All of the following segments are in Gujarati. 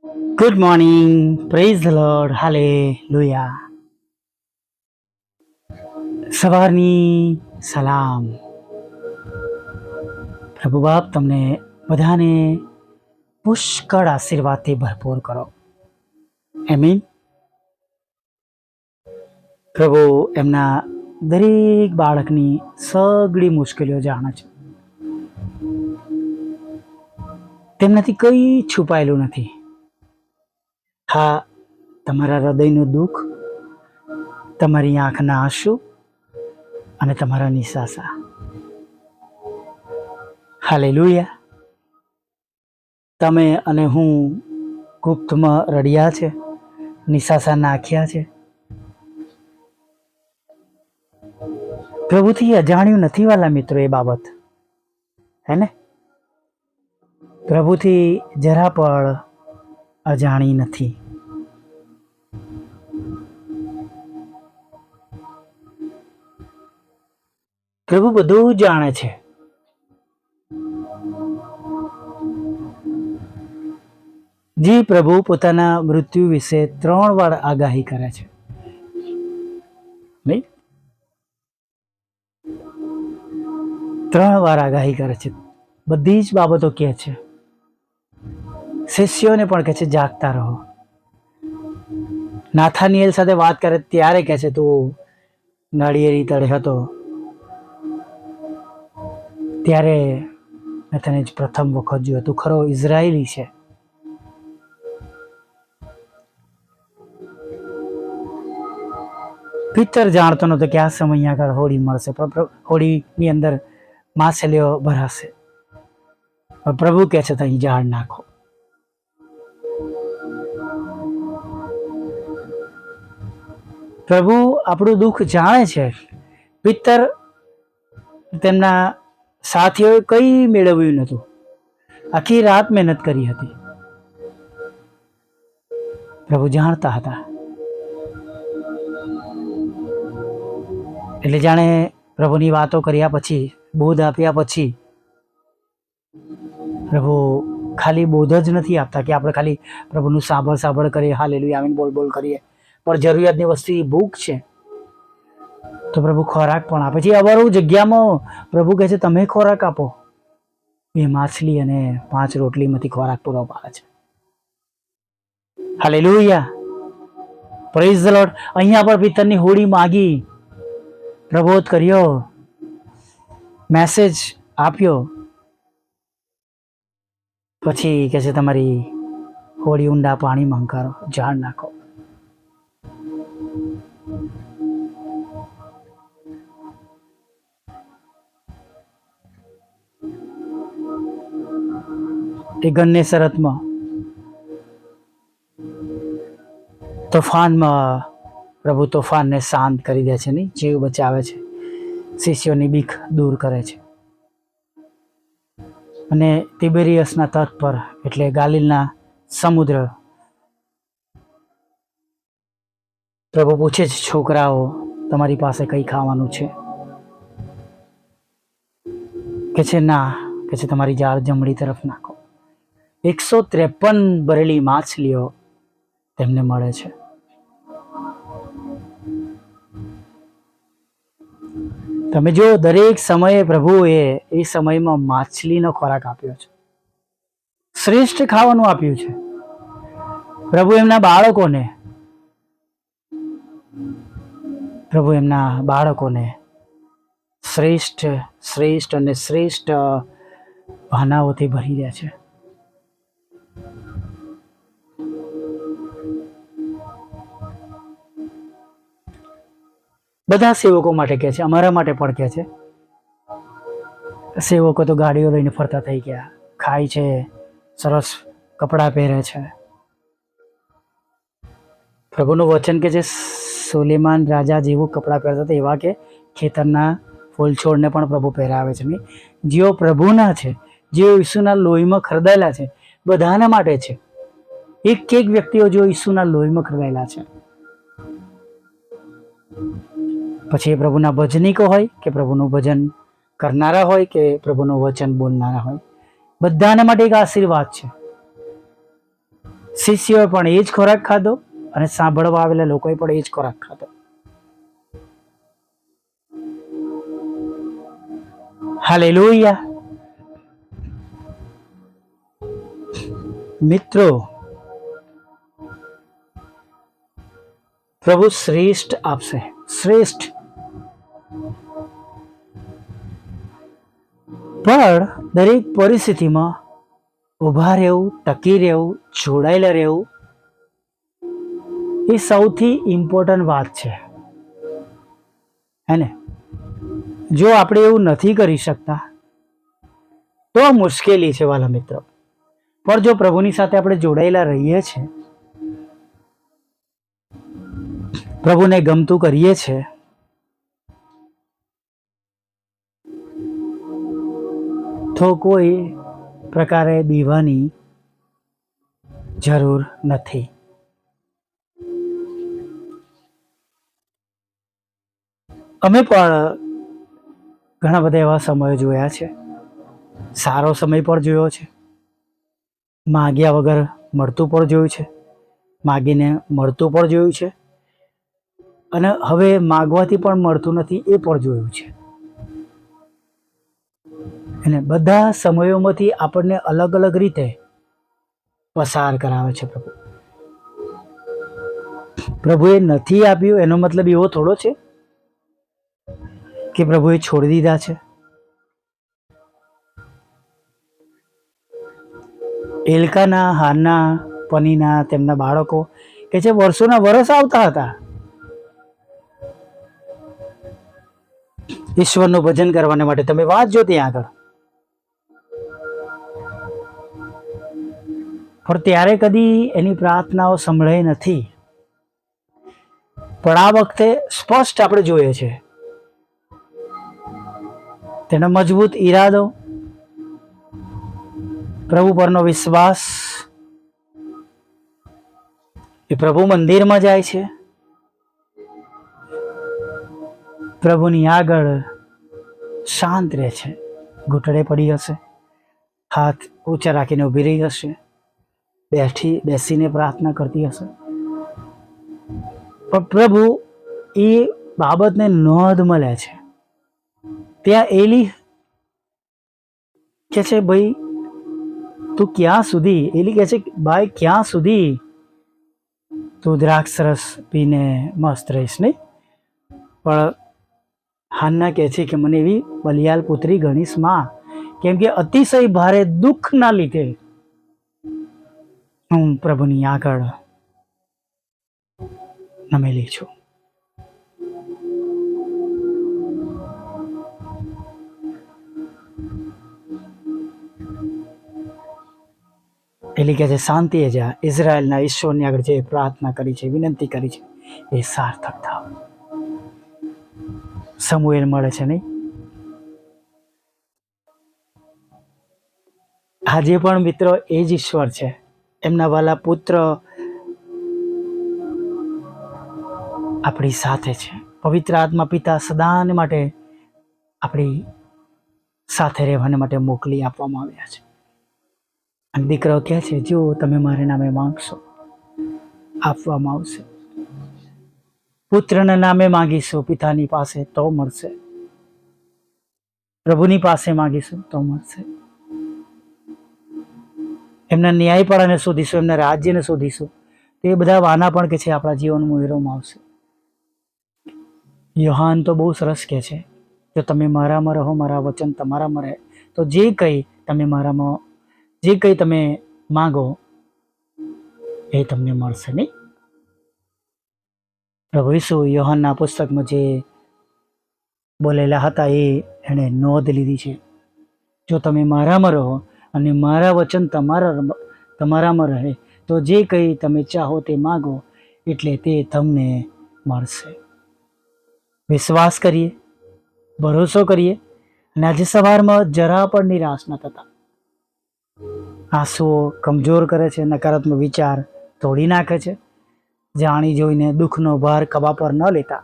Good morning. Praise the Lord. Hallelujah. સવારની સલામ. પ્રભુ બાપ તમને બધાને પુષ્કળ આશીર્વાદથી ભરપૂર કરો. આમીન. પ્રભુ એમના દરેક બાળકની સગળી મુશ્કેલીઓ જાણે છે. તેમનાથી કંઈ છુપાયેલું નથી. હા, તમારા હૃદયનું દુઃખ, તમારી આંખના આંસુ અને તમારા નિસાસા. હાલેલુયા. તમે અને હું ગુપ્તમાં રડ્યા છે, નિસાસા નાખ્યા છે. પ્રભુથી અજાણ્યું નથી વાલા મિત્રો એ બાબત, હે ને? પ્રભુથી જરા પણ અજાણી નથી. પ્રભુ બધું જાણે છે. જે પ્રભુ પોતાના મૃત્યુ વિશે 3 વાર આગાહી કરે છે, નહીં? 3 વાર આગાહી કરે છે. બધી જ બાબતો કહે છે. શિષ્યોને પણ કહે છે જાગતા રહો. નાથાનિયેલ સાથે વાત કરે ત્યારે કહે છે તું નાળિયેરી તળે હતો ત્યારે મેં તને જ પ્રથમ વખત જોયો. તું ખરો ઇઝરાયેલી છે. પિત્તર જાણતો નતો કે આ સમય આગળ હોળી મળશે, હોળીની અંદર માછલીઓ ભરાશે. પ્રભુ કહે છે અહીં ઝાડ નાખો. પ્રભુ આપણું દુઃખ જાણે છે. પિત્તર તેમના સાથીઓએ કંઈ મેળવ્યું નહોતું. આખી રાત મહેનત કરી હતી. પ્રભુ જાણતા હતા. એટલે જાણે પ્રભુની વાતો કર્યા પછી, બોધ આપ્યા પછી, પ્રભુ ખાલી બોધ જ નથી આપતા કે આપણે ખાલી પ્રભુનું સાંભળ કરીએ, હાલેલુયા આમીન બોલ કરીએ. પણ જરૂરિયાતની વસ્તુ ભૂખ છે તો પ્રભુ ખોરાક પણ આપે છે. અવારું જગ્યામાં પ્રભુ કહે છે તમે ખોરાક આપો. એ માછલી અને 5 રોટલીમાંથી ખોરાક પૂરો પાડે છે. હાલેલુયા. Praise the lord. અહીંયા પણ પિત્તરની હોળી માગી, પ્રબોધ કર્યો, મેસેજ આપ્યો. પછી કહે છે તમારી હોળી ઊંડા પાણીમાં હંકારો, ઝાડ નાખો. એ ગન્નેસરતમાં તોફાનમાં પ્રભુ તોફાનને શાંત કરી દે છે, નહીં? જીવ બચાવે છે, શિષ્યોની બીક દૂર કરે છે. અને તિબેરિયસના તટ પર એટલે ગાલિલના સમુદ્ર પ્રભુ પૂછે છે છોકરાઓ તમારી પાસે કંઈ ખાવાનું છે? કે છે ના. કે છે તમારી જાળ જમણી તરફ નાખો. 153 ભરેલી માછલીઓ તેમને મળે છે. તમે જો દરેક સમયે પ્રભુએ એ સમયમાં માછલીનો ખોરાક આપ્યો છે, શ્રેષ્ઠ ખાવાનું આપ્યું છે. પ્રભુ એમના બાળકોને શ્રેષ્ઠ અને શ્રેષ્ઠ ભાવનાઓથી ભરી દે છે. બધા સેવકો માટે કહે છે, અમારા માટે પણ કહે છે. સેવકો તો ગાડીઓ લઈને ફરતા થઈ ગયા, ખાય છે, સરસ કપડાં પહેરે છે. પ્રભુનું વચન કે જે સુલેમાન રાજા જેવું કપડાં પહેરતા હતા એવા કે ખેતરના ફૂલ છોડને પણ પ્રભુ પહેરાવે છે. નહીં, જેઓ પ્રભુના છે, જેઓ ઈસુના લોહીમાં ખરદાયેલા છે, બધાના માટે છે. એક વ્યક્તિઓ જો ઈસુના લોહીમાં ખરદાયેલા છે. પછી એ પ્રભુના ભજનિકો હોય કે પ્રભુનું ભજન કરનારા હોય કે પ્રભુનું વચન બોલનારા હોય, બધાને માટે એક આશીર્વાદ છે. શિષ્યોએ પણ એ જ ખોરાક ખાધો અને સાંભળવા આવેલા લોકોએ પણ એ જ ખોરાક ખાધો. હાલેલુયા. મિત્રો, પ્રભુ શ્રેષ્ઠ આપશે, શ્રેષ્ઠ. પણ દરેક પરિસ્થિતિમાં ઊભા રહેવું, ટકી રહેવું, જોડાયેલા રહેવું એ સૌથી ઇમ્પોર્ટન્ટ વાત છે, હે ને? જો આપણે એવું નથી કરી શકતા તો મુશ્કેલી છે વાલા મિત્રો. પણ જો પ્રભુની સાથે આપણે જોડાયેલા રહીએ છીએ, પ્રભુને ગમતું કરીએ છીએ, તો કોઈ પ્રકારે દીવાની જરૂર નથી. અમે પણ ઘણા બધા એવા સમયો જોયા છે. સારો સમય પણ જોયો છે, માગ્યા વગર મળતું પણ જોયું છે, માગીને મળતું પણ જોયું છે, અને હવે માગવાથી પણ મળતું નથી એ પણ જોયું છે. અને બધા સમયોમાંથી આપણને અલગ અલગ રીતે પસાર કરાવે છે પ્રભુ. પ્રભુએ નથી આપ્યું એનો મતલબ એવો થોડો છે કે પ્રભુએ છોડી દીધા છે. એલકાના, હાના, પનીના, તેમના બાળકો કે જે વર્ષોના વર્ષ આવતા હતા ઈશ્વરનું ભજન કરવાને માટે. તમે વાંચજો ત્યાં આગળ. પણ ત્યારે કદી એની પ્રાર્થનાઓ સંભળાઈ નથી. પણ આ વખતે સ્પષ્ટ આપણે જોઈએ છે તેનો મજબૂત ઈરાદો, પ્રભુ પરનો વિશ્વાસ. એ પ્રભુ મંદિરમાં જાય છે, પ્રભુની આગળ શાંત રહે છે, ઘૂંટડે પડી હશે, હાથ ઊંચા રાખીને ઊભી રહી હશે, બેસીને પ્રાર્થના કરતી હશે. પણ પ્રભુ એ બાબતને નોંધ મળે છે. ત્યાં એલી કે છે, ભાઈ તું ક્યાં સુધી, એલી કહે છે, ભાઈ ક્યાં સુધી તું દ્રાક્ષ રસ પીને મસ્ત રહીશ, નહીં? પણ હાન્ના કહે છે કે મને એવી બલિયાલ પુત્રી ગણીશ માં, કેમ કે અતિશય ભારે દુઃખના લીધે હું પ્રભુની આગળ નમેલી છું. એલી કહે છે, શાંતિએ જા, ઇઝરાયલના ઈશ્વરની આગળ જે પ્રાર્થના કરી છે, વિનંતી કરી છે, એ સાર્થક થાવ. સમુએલ મળે છે, નહીં? આજે પણ મિત્રો એ જ ઈશ્વર છે. એમના વાલા પુત્ર આપણી સાથે છે. પવિત્ર આત્મા પિતા સદાને માટે આપણી સાથે રહેવાને માટે મોકલી આપવામાં આવ્યા છે. અને દીકરો કહે છે, જો તમે મારા નામે માંગશો આપવામાં આવશે. પુત્રના નામે માંગીશું પિતાની પાસે તો મળશે, પ્રભુની પાસે માંગીશું તો મળશે. એમના ન્યાયપણાને શોધીશું, એમના રાજ્યને શોધીશું, તે બધા વાના પણ કે છે આપણા જીવનમાં ઉમેરવામાં આવશે. યોહાન તો બહુ સરસ કહે છે, જો તમે મારામાં રહો, મારા વચન તમારામાં રહે, તો જે કંઈ તમે મારામાં, જે કંઈ તમે માગો એ તમને મળશે, નહીં? પ્રભુ ઈસુ યોહાનના પુસ્તકમાં જે બોલેલા હતા એ એણે નોંધ લીધી છે. જો તમે મારામાં રહો અને મારા વચન તમારામાં રહે, તો જે કંઈ તમે ચાહો તે માગો એટલે તે તમને મળશે. વિશ્વાસ કરીએ, ભરોસો કરીએ, અને આજે સવારમાં જરા પણ નિરાશ ન થતા. આંસુઓ કમજોર કરે છે, નકારાત્મક વિચાર તોડી નાખે છે. જાણી જોઈને દુઃખનો ભાર ખભા પર ન લેતા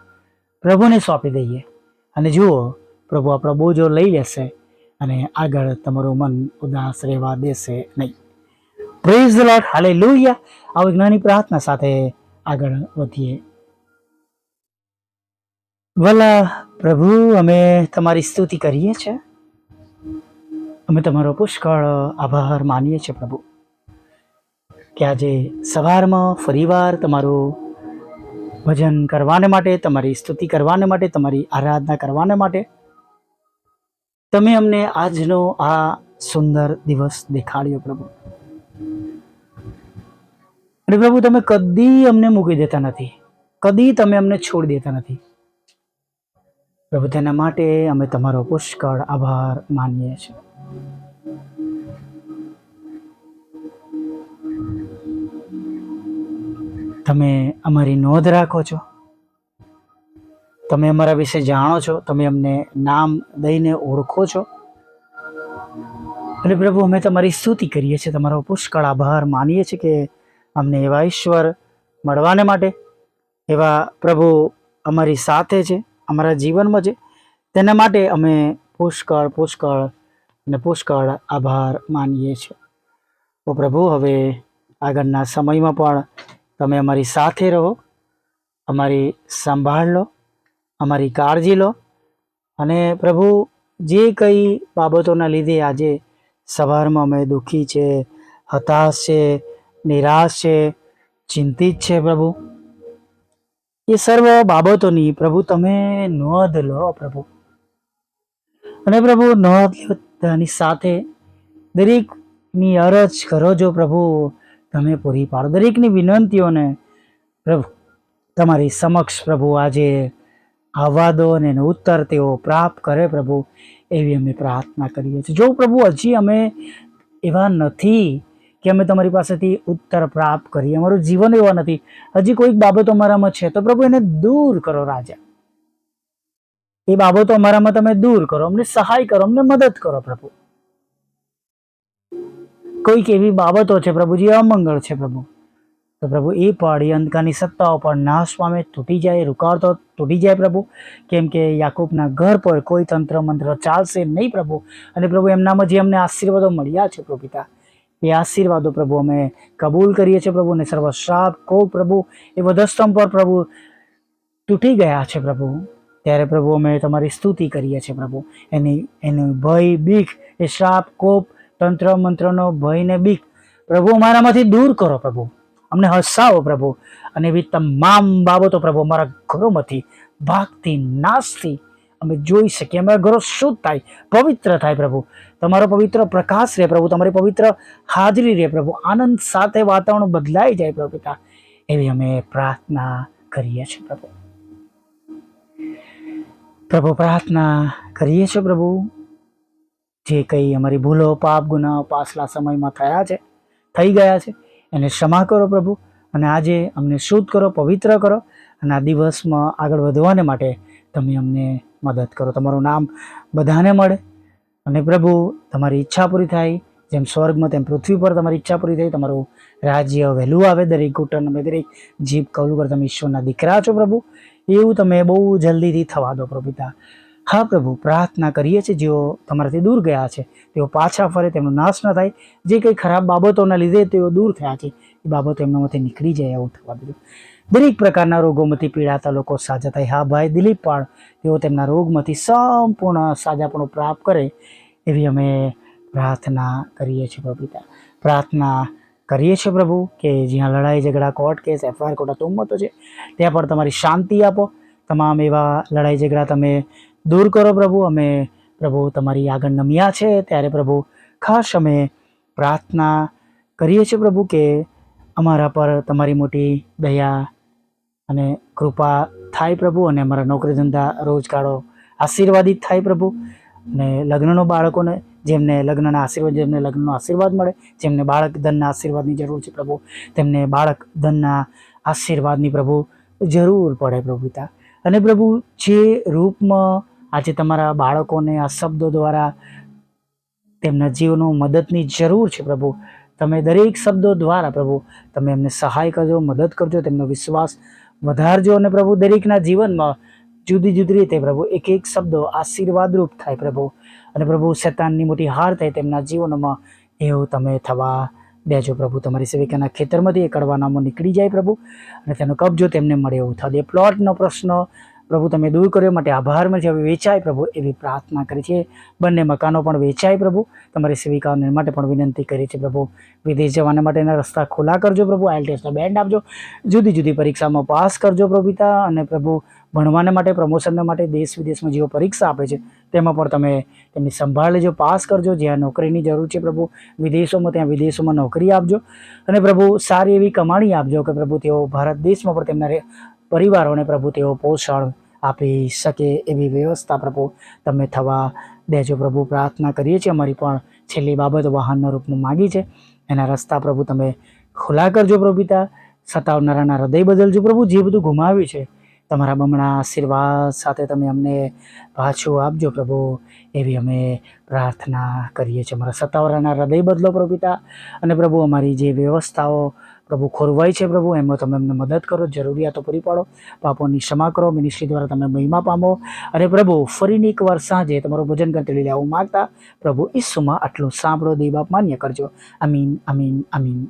પ્રભુને સોંપી દઈએ, અને જુઓ પ્રભુ આપણો બોજો લઈ લેશે અને આગળ તમારું મન ઉદાસ રહેવા દેશે નહીં. Praise the lord, hallelujah. આ વિજ્ઞાની પ્રાર્થના સાથે આગળ વધીએ. ભલા પ્રભુ, અમે તમારી સ્તુતિ કરીએ છીએ, અમે તમારો પુષ્કળ આભાર માનીએ છીએ પ્રભુ, કે આજે સવારમાં ફરીવાર તમારું ભજન કરવાને માટે, તમારી સ્તુતિ કરવાને માટે, તમારી આરાધના કરવાને માટે તમે અમને આજનો આ સુંદર દિવસ દેખાડ્યો પ્રભુ. અને પ્રભુ, તમે કદી અમને મૂકી દેતા નથી, કદી તમે અમને છોડી દેતા નથી પ્રભુ. તેના માટે અમે તમારો પુષ્કળ આભાર માનીએ છીએ. તમે અમારી નોંધ રાખો છો, તમે અમારા વિશે જાણો છો, તમે અમને નામ દઈને ઓળખો છો. અને પ્રભુ, અમે તમારી સ્તુતિ કરીએ છીએ, તમારો પુષ્કળ આભાર માનીએ છીએ કે અમને એવા ઈશ્વર મળવાને માટે, એવા પ્રભુ અમારી સાથે છે, અમારા જીવનમાં છે, તેના માટે અમે પુષ્કળ આભાર માનીએ છીએ. ઓ પ્રભુ, હવે આગળના સમયમાં પણ તમે અમારી સાથે રહો, અમારી સંભાળ લો, અમારી કાળજી લો. અને પ્રભુ, જે કંઈ બાબતોના લીધે આજે સવારમાં અમે દુઃખી છે, હતાશ છે, નિરાશ છે, ચિંતિત છે પ્રભુ, એ સર્વ બાબતોની પ્રભુ તમે નોંધ લો પ્રભુ. અને પ્રભુ, નોંધ લેવાની સાથે દરેકની અરજ કરો જો પ્રભુ તમે પૂરી પાડો, દરેકની વિનંતીઓને પ્રભુ તમારી સમક્ષ પ્રભુ આજે આવવા દો અને એનો ઉત્તર તેઓ પ્રાપ્ત કરે પ્રભુ, એવી અમે પ્રાર્થના કરીએ છીએ. જો પ્રભુ હજી અમે એવા નથી કે અમે તમારી પાસેથી ઉત્તર પ્રાપ્ત કરીએ, અમારું જીવન એવા નથી, હજી કોઈક બાબતો અમારામાં છે, તો પ્રભુ એને દૂર કરો રાજા. એ બાબતો અમારામાં તમે દૂર કરો, અમને સહાય કરો, અમને મદદ કરો પ્રભુ. કોઈક એવી બાબતો છે પ્રભુ જે અમંગળ છે પ્રભુ, તો પ્રભુ એ પણ અંધકારની સત્તાઓ પર નાશ પામે, તૂટી જાય, રૂકાવતો તૂટી જાય પ્રભુ. કેમ કે યાકૂબના ઘર પર કોઈ તંત્ર મંત્ર ચાલશે નહીં પ્રભુ. અને પ્રભુ, એમનામાં જે અમને આશીર્વાદો મળ્યા છે પ્રભુ પિતા, એ આશીર્વાદો પ્રભુ અમે કબૂલ કરીએ છીએ પ્રભુ. અને સર્વ શ્રાપ કોપ પ્રભુ એ વધસ્તંભ પર પ્રભુ તૂટી ગયા છે પ્રભુ. ત્યારે પ્રભુ અમે તમારી સ્તુતિ કરીએ છીએ પ્રભુ. એની ભય, બીક, એ શ્રાપ કોપ, તંત્ર મંત્રનો ભય ને બીક પ્રભુ અમારામાંથી દૂર કરો પ્રભુ. અમને હસાવો પ્રભુ. અને એવી તમામ બાબતો પ્રભુ અમારા ઘરોમાંથી ભાગથી, નાશથી અમે જોઈ શકીએ, અમારા ઘરો શુદ્ધ થાય, પવિત્ર થાય પ્રભુ. તમારો પવિત્ર પ્રકાશ રહે પ્રભુ, તમારી પવિત્ર હાજરી રહે પ્રભુ, આનંદ સાથે વાતાવરણ બદલાઈ જાય પ્રભુ પિતા, એવી અમે પ્રાર્થના કરીએ છીએ પ્રભુ. પ્રભુ, પ્રાર્થના કરીએ છીએ પ્રભુ, જે કંઈ અમારી ભૂલો, પાપ, ગુનાઓ પાછલા સમયમાં થયા છે, થઈ ગયા છે, એને ક્ષમા કરો પ્રભુ. અને આજે અમને શુદ્ધ કરો, પવિત્ર કરો. અને આ દિવસમાં આગળ વધવાને માટે તમે અમને મદદ કરો. તમારું નામ બધાને મળે. અને પ્રભુ, તમારી ઈચ્છા પૂરી થાય, જેમ સ્વર્ગમાં તેમ પૃથ્વી પર તમારી ઈચ્છા પૂરી થાય. તમારું રાજ્ય વહેલું આવે, દરેક ઘૂંટણ અમે દરેક જીભ કબૂલ કરો તમે ઈશ્વરના દીકરા છો પ્રભુ, એવું તમે બહુ જલ્દીથી થવા દો પ્રભુ પિતા. હા પ્રભુ, પ્રાર્થના કરીએ છીએ જેઓ તમારાથી દૂર ગયા છે તેઓ પાછા ફરે, તેમનો નાશ ન થાય. જે કંઈ ખરાબ બાબતોના લીધે તેઓ દૂર થયા છે, એ બાબતો એમનામાંથી નીકળી જાય એવું થવા દીધું. દરેક પ્રકારના રોગોમાંથી પીડાતા લોકો સાજા થાય. હા ભાઈ દિલીપ પણ, તેઓ તેમના રોગમાંથી સંપૂર્ણ સાજાપણું પ્રાપ્ત કરે, એવી અમે પ્રાર્થના કરીએ છીએ પ્રભુ પિતા. પ્રાર્થના કરીએ છીએ પ્રભુ કે જ્યાં લડાઈ ઝઘડા, કોર્ટ કેસ, FIR ખોટા તુમ્મતો છે, ત્યાં પણ તમારી શાંતિ આપો. તમામ એવા લડાઈ ઝઘડા તમે દૂર કરો પ્રભુ. અમે પ્રભુ તમારી આગળ નમ્યા છે, ત્યારે પ્રભુ ખાસ અમે પ્રાર્થના કરીએ છીએ પ્રભુ કે અમારા પર તમારી મોટી દયા અને કૃપા થાય પ્રભુ. અને અમારા નોકરી ધંધા, રોજગારો આશીર્વાદિત થાય પ્રભુ. અને લગ્નનો બાળકોને, જેમને લગ્નના આશીર્વાદ, જેમને લગ્નનો આશીર્વાદ મળે, જેમને બાળક ધનના આશીર્વાદની જરૂર છે પ્રભુ, તેમને બાળક ધનના આશીર્વાદની પ્રભુ જરૂર પડે પ્રભુ પિતા. અને પ્રભુ, જે રૂપમાં આજે તમારા બાળકોને આ શબ્દો દ્વારા તેમના જીવનો મદદની જરૂર છે પ્રભુ, તમે દરેક શબ્દો દ્વારા પ્રભુ તમે એમને સહાય કરજો, મદદ કરજો, તેમનો વિશ્વાસ વધારજો. અને પ્રભુ દરેકના જીવનમાં જુદી જુદી રીતે પ્રભુ એક એક શબ્દો આશીર્વાદરૂપ થાય પ્રભુ. અને પ્રભુ શૈતાનની મોટી હાર થાય તેમના જીવનમાં, એવું તમે થવા દેજો પ્રભુ. તમારી સેવિકાના ખેતરમાંથી એ કડવા નામો નીકળી જાય પ્રભુ, અને તેનો કબજો તેમને મળે એવું થશે. પ્લોટનો પ્રશ્ન પ્રભુ તમે દૂર કર્યો માટે આભારમાં છે. હવે વેચાય પ્રભુ એવી પ્રાર્થના કરી છે. બંને મકાનો પણ વેચાય પ્રભુ. તમારી સેવિકાઓને માટે પણ વિનંતી કરી છે પ્રભુ. વિદેશ જવાના માટેના રસ્તા ખુલ્લા કરજો પ્રભુ. IELTSનો બેન્ડ આપજો. જુદી જુદી પરીક્ષામાં પાસ કરજો પ્રભુ પિતા. અને પ્રભુ ભણવાને માટે, પ્રમોશનને માટે દેશ વિદેશમાં જેઓ પરીક્ષા આપે છે તેમાં પણ તમે તેમની સંભાળ લેજો. પાસ કરજો. જ્યાં નોકરીની જરૂર છે પ્રભુ વિદેશોમાં, ત્યાં વિદેશોમાં નોકરી આપજો. અને પ્રભુ સારી એવી કમાણી આપજો કે પ્રભુ તેઓ ભારત દેશમાં પણ તેમના પરિવારોને પ્રભુ તેઓ પોષણ આપી શકે એવી વ્યવસ્થા પ્રભુ તમે થવા દેજો પ્રભુ. પ્રાર્થના કરીએ છીએ. અમારી પણ છેલ્લી બાબત વાહનના રૂપમાં માગી છે. એના રસ્તા પ્રભુ તમે ખુલ્લા કરજો પ્રભુ પિતા. સતાવનારાના હૃદય બદલજો પ્રભુ. જે બધું ગુમાવ્યું છે તમારા બમણા આશીર્વાદ સાથે તમે અમને પાછું આપજો પ્રભુ, એવી અમે પ્રાર્થના કરીએ છીએ. અમારા સતાવનારા હૃદય બદલો પ્રભુ પિતા. અને પ્રભુ અમારી જે વ્યવસ્થાઓ પ્રભુ ખોરવાય છે પ્રભુ, એમાં તમે અમને મદદ કરો, જરૂરિયાતો પૂરી પાડો, પાપોની ક્ષમા કરો. મિનિસ્ટ્રી દ્વારા તમે મહિમા પામો. અને પ્રભુ ફરીને એકવાર સાંજે તમારું ભજન કરતી લેવું માગતા પ્રભુ ઈસુમાં આટલું સાંભળો, દેવ બાપ માન્ય કરજો. આમીન, આમીન, આમીન.